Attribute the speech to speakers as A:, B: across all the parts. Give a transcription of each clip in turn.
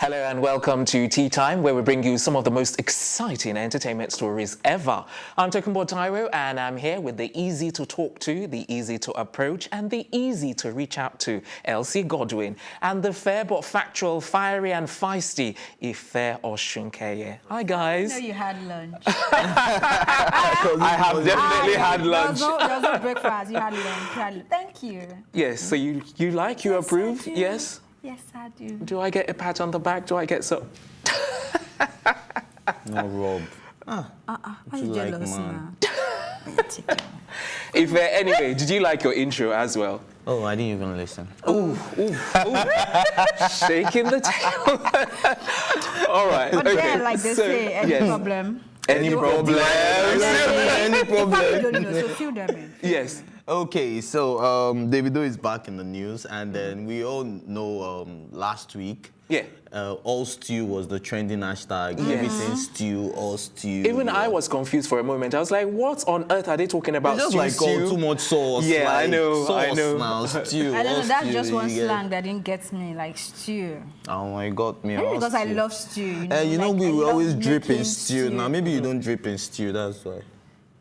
A: Hello and welcome to Tea Time, where we bring you some of the most exciting entertainment stories ever. I'm Tokunbo Taiwo, and I'm here with the easy to talk to, the easy to approach, and the easy to reach out to, Elsie Godwin, and the fair but factual, fiery and feisty Ife Oshunkeye. Hi guys.
B: I know you had lunch.
A: I have definitely had lunch.
B: There was no breakfast. You had lunch. Thank you.
A: Yes, so you like, you
B: Yes,
A: approve?
B: I do.
A: Yes?
B: Yes, I do.
A: Do I get a pat on the back? Do I get so?
C: No, Rob.
B: Why you
C: like,
B: jealous
C: man?
B: now?
A: If anyway, did you like your intro as well?
C: Oh, I didn't even listen.
A: Ooh. Shaking the tail. All right.
B: But
A: okay.
B: then, like they say, any problem?
A: Any problem?
C: Any problem?
B: You don't know, so fill them in.
A: Yes.
C: Okay, so Davido is back in the news, and then we all know last week,
A: Yeah.
C: all stew was the trending hashtag.
A: Yes.
C: Everything stew, all stew.
A: Even I was confused for a moment. I was like, what on earth are they talking about?
C: It's just
A: Stew,
C: like
A: stew?
C: too much sauce.
A: Yeah,
C: like,
A: I know,
C: sauce
A: I know.
C: Now, stew.
B: I don't
C: all
B: know, that's
C: stew,
B: just one
C: you get-
B: slang that didn't get me, like stew.
C: Oh my God, me.
B: Maybe
C: all
B: because I
C: stew.
B: love stew. You know,
C: You know,
B: like,
C: we
B: I
C: will
B: love
C: always drip in
B: making
C: stew. Now, maybe you don't drip in stew, that's why.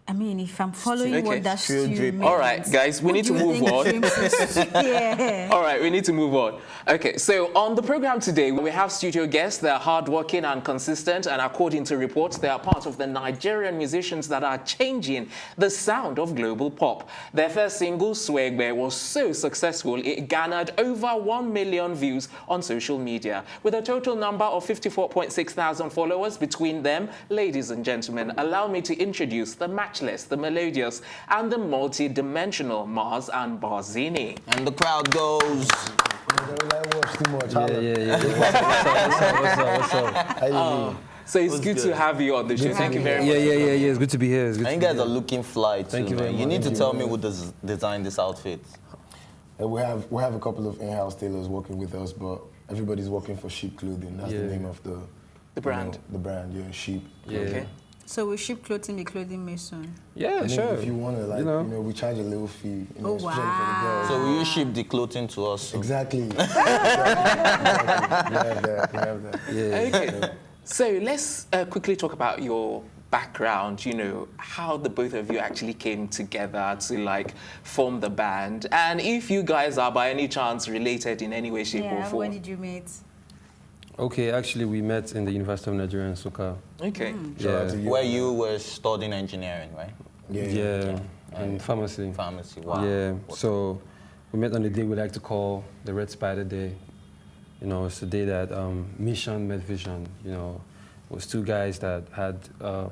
B: I mean, if I'm following
A: Okay.
B: what that
C: Stew
B: stew
C: drip.
B: means.
A: All right, guys, we
B: what
A: need
B: do
A: to
B: you
A: move
B: think
A: on.
B: shrimp is? Yeah.
A: All right, we need to move on. Okay, so on the program today, we have studio guests. They're hardworking and consistent, and according to reports, they are part of the Nigerian musicians that are changing the sound of global pop. Their first single, Swegbe, was so successful, it garnered over 1 million views on social media. With a total number of 54.6 thousand followers between them, ladies and gentlemen, allow me to introduce the matchless, the melodious, and the multi-dimensional Mars and Barzini.
C: And the crowd goes.
D: Watch too much.
E: Yeah. What's up?
D: How you doing?
A: So it's good to have you on the show. Thank you very much.
E: Yeah. It's good to be here. It's good
C: And
E: to
C: you
E: be
C: guys are
E: here.
C: looking fly too,
E: Thank you very
C: man. You
E: much.
C: need to tell me who designed this outfit.
D: We have a couple of in-house tailors working with us, but everybody's working for Sheep Clothing. That's the
E: Yeah.
D: name of the
A: brand.
D: The brand, yeah, Sheep.
E: Yeah.
A: Okay.
B: So we ship clothing, be clothing mason.
E: Yeah,
D: I mean,
E: sure.
D: if you want to, like,
E: You know.
D: we charge a little fee,
B: Oh,
D: especially for the
B: wow.
D: girls.
C: So will you ship the clothing to us?
D: Exactly. We have that.
E: Yeah.
A: Okay. So let's quickly talk about your background, how the both of you actually came together to like form the band, and if you guys are by any chance related in any way, shape or
B: Yeah,
A: form.
B: when did you meet?
E: Okay, actually, we met in the University of Nigeria in Nsukka.
A: Okay.
D: Shout out to
E: Yeah.
D: you.
C: Where you were studying engineering, right?
E: Yeah. And pharmacy.
C: Pharmacy, wow.
E: Yeah. So we met on the day we like to call the Red Spider Day. It's the day that mission met vision. It was two guys that had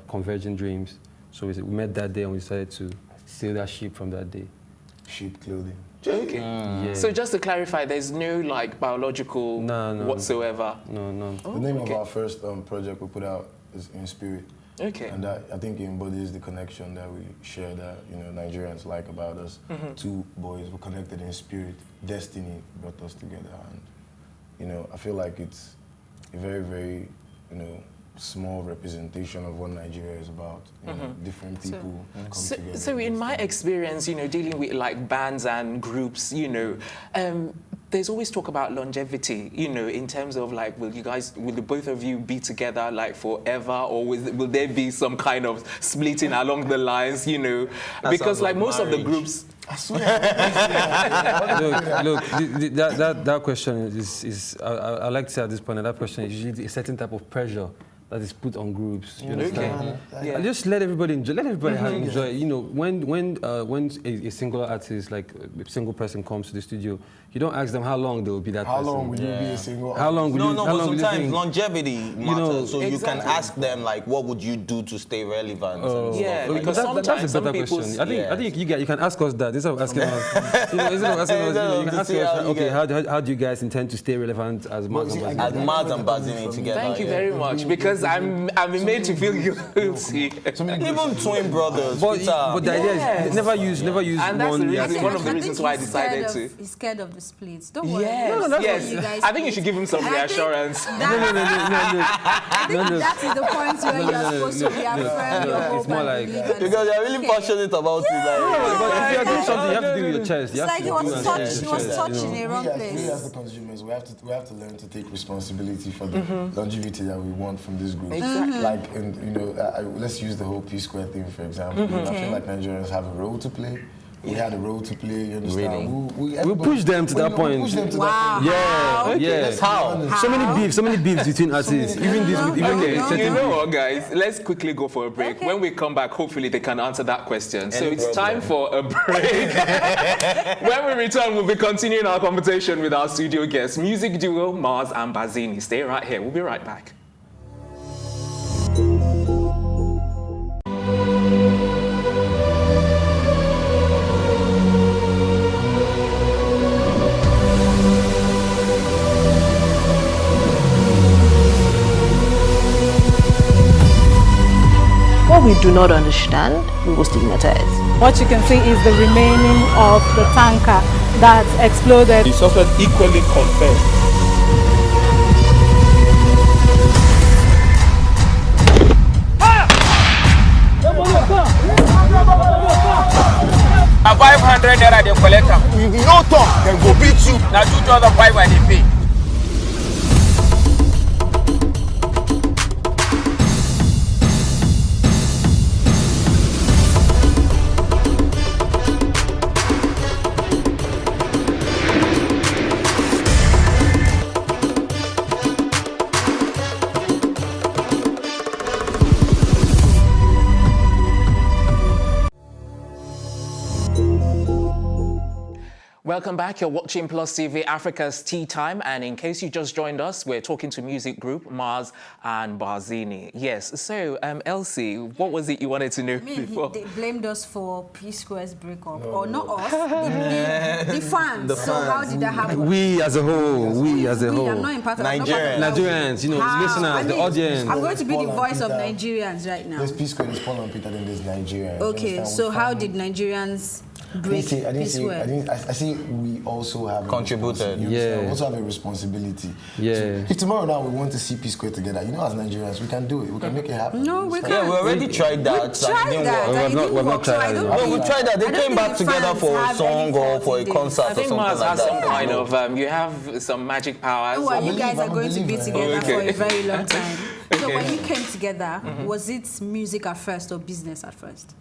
E: converging dreams. So we met that day and we decided to sail that ship from that day.
D: Sheep Clothing.
A: Okay.
E: Yeah.
A: So just to clarify, there's no like biological
E: No.
A: whatsoever.
E: No.
D: The name
A: okay.
D: of our first project we put out is In Spirit.
A: Okay.
D: And that, I think, it embodies the connection that we share that, Nigerians like about us. Two boys were connected in spirit. Destiny brought us together. And, I feel like it's a very, very, small representation of what Nigeria is about. Different people come together.
A: So in my experience, dealing with like bands and groups, there's always talk about longevity, in terms of like, will the both of you be together like forever, or will there be some kind of splitting along the lines, because
C: sounds
A: like
C: like
A: most of the
C: marriage.
A: groups.
D: I swear.
E: Look, that question is I like to say at this point that question is usually a certain type of pressure that is put on groups. You understand?
A: Yeah.
E: And just let everybody enjoy. Let everybody enjoy. When a single artist, like a single person, comes to the studio, you don't ask them how long they will be that
D: How
E: person.
D: long will you be a single
E: How long will
C: No,
E: you?
C: no,
E: how
C: but
E: long will you
C: sometimes
E: think?
C: longevity matters, so you can
A: Exactly.
C: ask them, like, what would you do to stay relevant?
E: Oh.
C: and stuff
A: Yeah,
C: like
A: because
C: that.
E: that's
A: sometimes
E: a
A: some
E: better
A: people.
E: question. I think you can ask us that. Instead of asking us, instead of asking us, you can
C: To
E: ask
C: see how
E: us,
C: you
E: okay,
C: get-
E: how do you guys intend to stay relevant as Mars and
D: see, I
E: Barzini?
D: get
C: As Mars and Barzini together.
A: Thank you
C: yeah.
A: very much, because because I'm made to feel guilty.
C: Even twin brothers.
E: But
C: Peter.
E: the idea is never use
A: And that's
E: one.
A: the reason,
E: as-
A: one of the reasons why I decided to.
B: He's scared of the splits. Don't worry.
A: Yes, yes.
B: You guys
A: I think you should give him some reassurance.
B: I think that is the point where you are supposed to reaffirm your hope
E: It's more
B: and
E: like-
B: believe and
C: Because
B: say,
C: you're really
B: okay.
C: passionate about it. Like,
E: But if you are doing something, you have to do with your chest. You
B: It's
E: have
B: like
E: to
B: he
E: do
B: was
E: and
B: touched.
E: chest,
B: He was
E: chest,
B: touched
E: you
B: in
E: know.
B: a wrong
D: We
B: place.
D: as the consumers, we have to learn to take responsibility for the longevity that we want from this group.
A: Exactly.
D: Like, let's use the whole P Square thing for example. I feel like Nigerians have a role to play. We had a role to play. You understand?
E: We push them to that point.
D: Push them to
B: Wow.
E: Yeah, yeah.
C: that's how.
E: So many beefs between artists. Even this, even
A: Okay,
E: the
A: you
E: certain
A: know what, guys? Let's quickly go for a break.
B: Okay.
A: When we come back, hopefully they can answer that question. So
C: Any
A: it's
C: problem.
A: time for a break. When we return, we'll be continuing our conversation with our studio guests, music duo Mars and Barzini. Stay right here. We'll be right back.
F: What we do not understand, we will stigmatize.
G: What you can see is the remaining of the tanker that exploded.
H: He suffered equally confessed.
I: A 500 naira they collect am.
C: No talk, then go beat you.
I: Na 2,500 I dey pay.
A: Welcome back. You're watching Plus TV Africa's Tea Time, and in case you just joined us, we're talking to music group Mars and Barzini. Yes. So, Elsie, what was it you wanted to know before?
B: They blamed us for P Square's breakup, or not us, the fans. So how did that happen?
E: we as a whole, we as a
B: I'm
E: whole,
B: not in part of I'm not part of that.
E: Nigerians, you know,
B: How?
E: listeners, the audience.
B: I'm going to be the
D: Paul and
B: voice of
D: Peter.
B: Nigerians right now.
D: There's P Square, there's Paul and Peter, then there's Nigeria. You
B: Okay,
D: understand?
B: so
D: We
B: how
D: found-
B: did Nigerians
D: I
B: break
D: didn't
B: P
D: say,
B: Square?
D: I say we also have
C: Contributed.
D: We
E: Yeah.
D: also have a responsibility.
E: Yeah.
D: So if tomorrow now we want to see P Square together, you know, as Nigerians, we can do it. We can make it happen.
B: No, we
D: So-
B: can't.
C: Yeah, we already tried that.
B: We
C: and it
B: tried
C: didn't
B: that.
C: work.
B: and it
E: not-
B: didn't
E: we've not
B: work, so I
E: tried
B: don't
E: it.
C: No,
B: think-
C: we tried that.
B: I
C: They
B: don't
C: came
B: think
C: back
B: the
C: together
B: fans
C: for a
B: have
C: song
B: any
C: or
B: fault
C: for a
B: in this.
C: concert
A: I
C: or
A: think
C: something
A: Mars
C: like
A: has some
C: that.
A: kind of, you have some magic powers.
B: Oh, well, you guys are
D: I'm a
B: going to be
D: believer.
B: together
A: Okay.
B: for a very long time. So
A: Okay.
B: when you came together, was it music at first or business at first?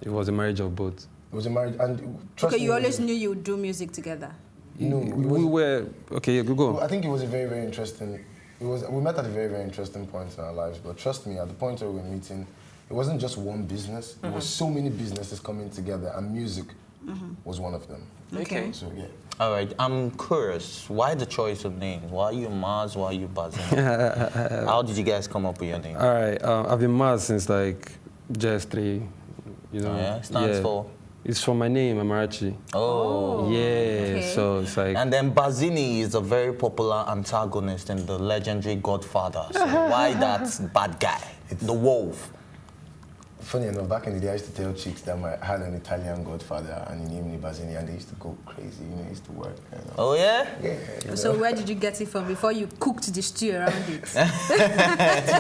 E: It was a marriage of both.
D: It was a marriage, and trust
B: Okay,
D: me,
B: you always knew you would do music together.
D: No,
E: We were okay. Go.
D: I think it was a very, very interesting. We met at a very, very interesting point in our lives. But trust me, at the point where we were meeting, it wasn't just one business. It was so many businesses coming together, and music was one of them.
A: Okay.
D: So yeah.
C: All right, I'm curious. Why the choice of names? Why you Mars? Why you Barzini? How did you guys come up with your name?
E: All right. I've been Mars since like JS3. You know.
C: Oh, yeah? Stands for?
E: It's from my name, Amarachi.
C: Oh.
E: Yeah.
B: okay.
E: So it's like.
C: And then Barzini is a very popular antagonist in the legendary Godfather. So why that bad guy? The wolf.
D: Funny enough, back in the day, I used to tell chicks that I had an Italian godfather and he named me Barzini, and they used to go crazy. You know, it used to work. You know.
C: Oh yeah?
D: Yeah.
B: So where did you get it from before you cooked the stew around it?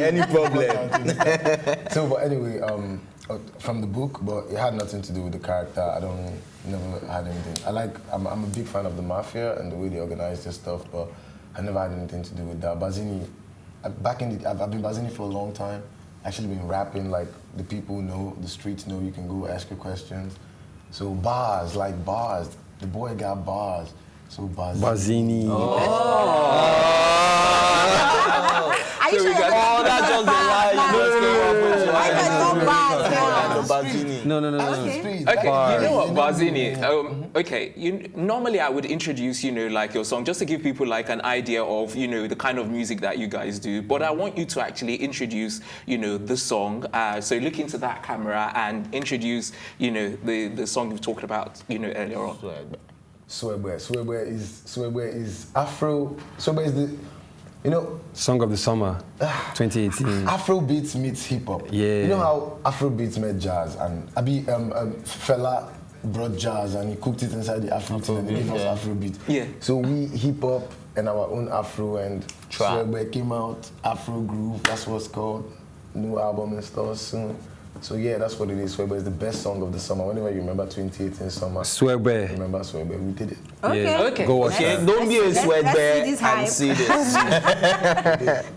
C: Any problem?
D: So, but anyway, from the book, but it had nothing to do with the character. Never had anything. I'm a big fan of the mafia and the way they organize their stuff, but I never had anything to do with that. Barzini, I've been Barzini for a long time. Actually been rapping, like the people know, the streets know, you can go ask your questions. So bars, like bars. The boy got bars. So
E: Barzini.
B: Are you sure you're
C: Oh, that's just a lie.
B: I got no bars now.
C: Barzini.
E: No.
A: Okay, you know what, Barzini? Okay, normally I would introduce, like your song, just to give people like an idea of, the kind of music that you guys do. But I want you to actually introduce, the song. So look into that camera and introduce, the song you've talked about, earlier on.
D: Swebwe is Afro. Swebwe is You know,
E: Song of the Summer, 2018.
D: Afrobeats meets hip hop.
E: Yeah.
D: You know how Afrobeats met jazz, and Fela brought jazz and he cooked it inside the Afro and he gave us Afrobeat.
A: Yeah.
D: So we hip hop and our own Afro, and Swagger came out, Afrogroove, that's what's called. New album in stores soon. So yeah, that's what it is. Swagger is the best song of the summer. Whenever you remember 2018 summer,
E: Swagger.
D: remember Swagger, we did it.
B: Okay.
E: Yeah.
A: Okay.
E: Go watch that.
C: Don't be a sweatband
B: this hype.
C: and see this.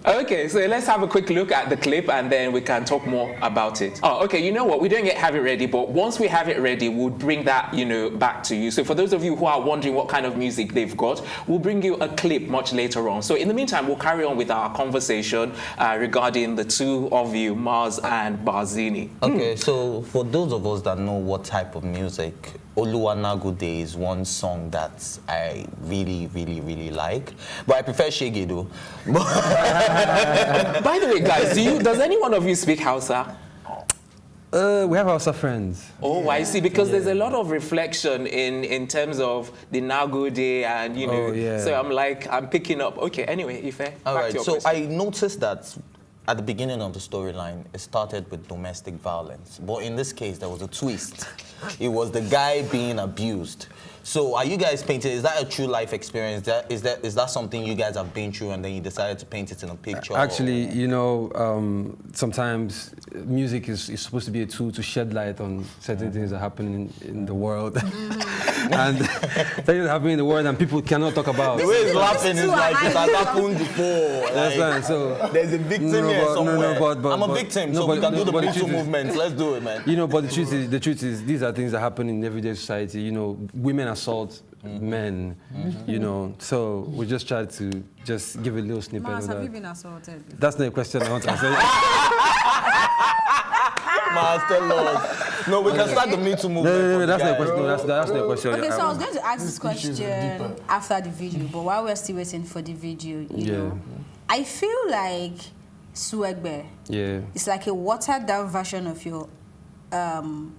A: Okay, so let's have a quick look at the clip and then we can talk more about it. Oh, okay, you know what? We don't yet have it ready, but once we have it ready, we'll bring that, back to you. So for those of you who are wondering what kind of music they've got, we'll bring you a clip much later on. So in the meantime, we'll carry on with our conversation regarding the two of you, Mars and Barzini.
C: Okay, so for those of us that know what type of music, Oluwanagude is one song that I really, really, really like. But I prefer Shege though.
A: By the way, guys, does any one of you speak Hausa?
E: We have Hausa friends.
A: Oh, I see, because there's a lot of reflection in terms of the Nagode and, so I'm picking up. Okay, anyway, Ife,
C: All right, so
A: question.
C: I noticed that at the beginning of the storyline, it started with domestic violence. But in this case, there was a twist. It was the guy being abused. So are you guys painting, is that a true life experience? Is that something you guys have been through and then you decided to paint it in a picture?
E: Actually, sometimes music is supposed to be a tool to shed light on certain things that happen in the world. And things happening in the world and people cannot talk about.
C: The way he's laughing is like it has happened before.
E: Like, so
C: there's a victim here somewhere.
E: But
C: I'm a victim, so we can do the Me Too movement. Let's do it, man.
E: But the truth is, these are things that happen in everyday society. Women assault men, so we just try to just give a little snippet
B: Mars,
E: of
B: have
E: that.
B: you been assaulted?
E: That's not a question I want to answer.
C: Master Lord. No, we can start the Me Too movement.
E: No, that's not a question. No, that's not a question.
B: Okay, so I was going to ask this question after the video, but while we're still waiting for the video, you know, I feel like Swagger is like a watered down version of your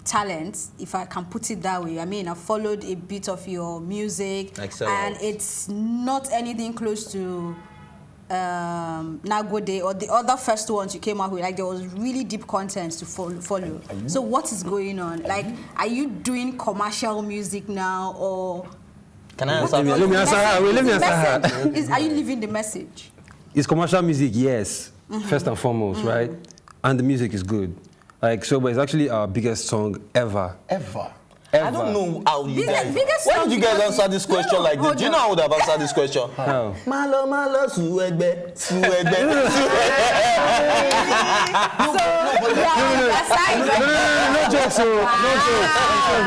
B: talent, if I can put it that way. I mean, I followed a bit of your music, and it's not anything close to Nagode or the other first ones you came out with. Like, there was really deep content to follow. So what is going on? Like, are you doing commercial music now, or
C: can I answer?
E: Let me answer her.
B: Are you living the message?
E: It's commercial music, yes, first and foremost, right? And the music is good. Like, so, but it's actually our biggest song ever.
D: Ever?
C: I don't know how you guys... Why did you guys answer this question like this? Do you know how I would have answered this question?
E: How?
C: Malo, Swagger.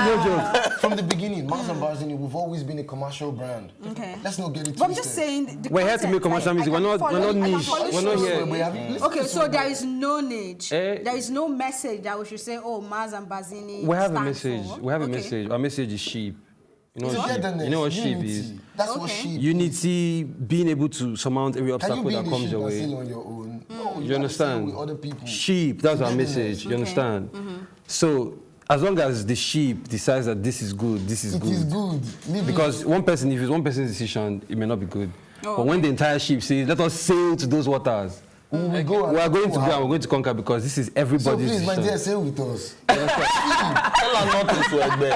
E: No joke.
D: From the beginning, Mars and Barzini, we've always been a commercial brand.
B: Okay.
D: Let's not get it twisted.
B: But I'm just saying...
E: We're here to make commercial music. We're not niche. We're not here.
B: Okay, so there is no niche. There is no message that we should say, oh, Mars and Barzini.
E: We have a message. We have a message. Our message is sheep. You know what sheep is?
D: That's what sheep.
E: Unity, being able to surmount every obstacle that comes your way.
D: On your own? No,
E: you understand?
D: with other people.
E: Sheep, that's our message. You understand? So as long as the sheep decides that this is good, this is good.
D: It is good.
E: Because if it's one person's decision, it may not be good. But when the entire sheep says, let us sail to those waters, we are going to go and we're going to conquer, because this is everybody's decision.
D: So please, my dear, sail with us.
C: Tell her not to Swagger.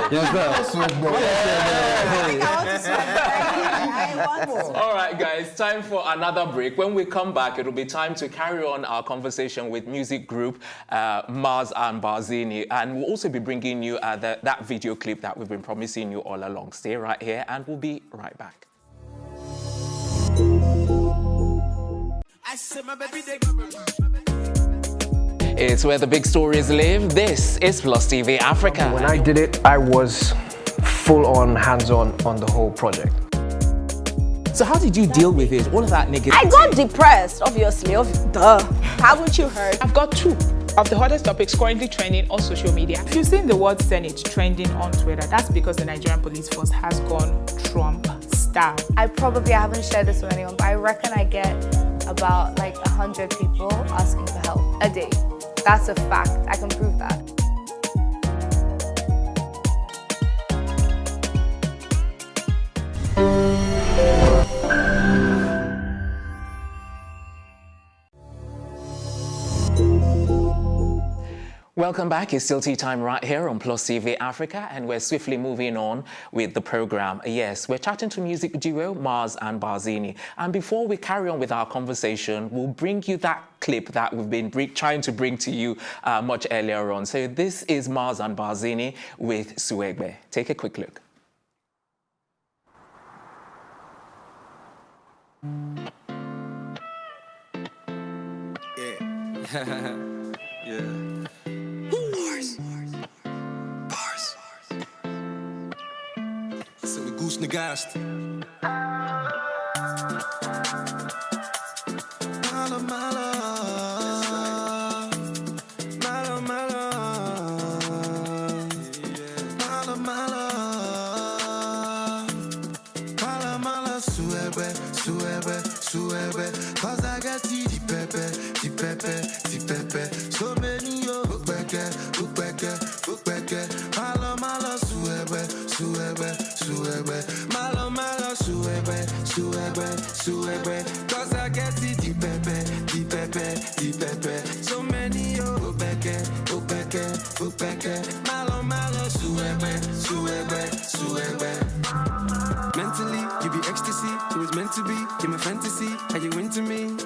A: All right, guys, time for another break. When we come back, it'll be time to carry on our conversation with music group Mars and Barzini, and we'll also be bringing you that video clip that we've been promising you all along. Stay right here, and we'll be right back. It's where the big stories live. This is Plus TV Africa.
J: When I did it, I was full on, hands-on on the whole project.
A: So how did you deal with it? All of that negative.
F: I got depressed, obviously. Duh. Haven't you heard?
K: I've got two of the hottest topics currently trending on social media. If you've seen the word Senate trending on Twitter, that's because the Nigerian police force has gone Trump style.
L: I probably haven't shared this with anyone, but I reckon I get about like 100 people asking for help a day. That's a fact. I can prove that.
A: Welcome back. It's still tea time right here on Plus TV Africa, and we're swiftly moving on with the program. Yes, we're chatting to music duo Mars and Barzini. And before we carry on with our conversation, we'll bring you that clip that we've been trying to bring to you much earlier on. So this is Mars and Barzini with Suegbe. Take a quick look.
M: Yeah. Yeah. Bars. So we goose negast. Malo, malo. Malo, malo. Malo, malo. Malo, malo. Suebe, suebe, suebe. Cause I got tea, pepe, tea, pepe, tea, pepe. So many yo, look back, look back, look back. Malo, malo, suebe, suebe, suebe. Malo, malo, suebe, suebe, suebe. Cause I get it, tea, pepe, tea, pepe, tea, pepe. So many yo, look back, look back, look back. Malo, malo, suebe, suebe, suebe. Mentally, you be ecstasy. It was meant to be. You're my fantasy. Are you into me?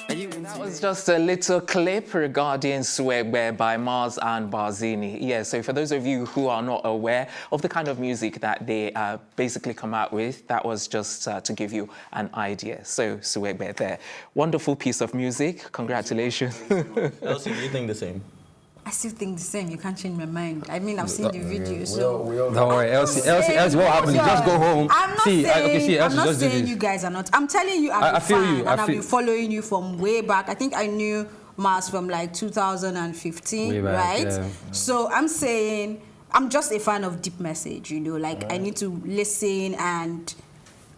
A: That was just a little clip regarding Suegbe by Mars and Barzini. Yeah, so for those of you who are not aware of the kind of music that they basically come out with, that was just to give you an idea. So Suegbe there. Wonderful piece of music. Congratulations.
C: Elsie, do you think the same?
B: I still think the same. You can't change my mind. I mean, I've seen the video, so...
E: Don't worry, Elsie, what happened? Just go home.
B: I'm not saying you guys are not. I'm telling you, I'm a fan, and I've been following you from way back. I think I knew Mars from like 2015, right? Yeah. So I'm saying, I'm just a fan of deep message, you know, like I need to listen and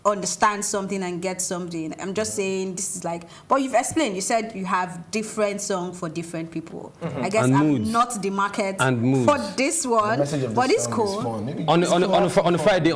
B: understand something and get something. I'm just saying this is like, but you've explained, you said you have different songs for different people. I guess I'm not the market for this one, but it's cool.
E: On a Friday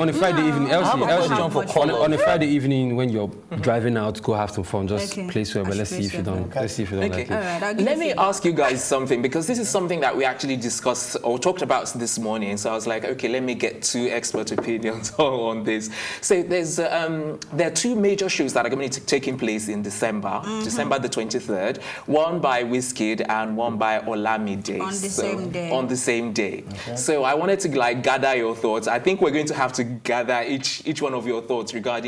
E: evening, Elsie, on a Friday evening when you're driving out, go have some fun, just play Suegbe. Let's see if you don't like it.
A: Right, let me ask you guys something, because this is something that we actually discussed or talked about this morning. So I was like, okay, let me get two expert opinions on this. So there are two major shows that are going to be taking place in December, December the 23rd, one by Wizkid and one by Olamide. On the same day. Okay. So I wanted to like gather your thoughts. I think we're going to have to gather each one of your thoughts regarding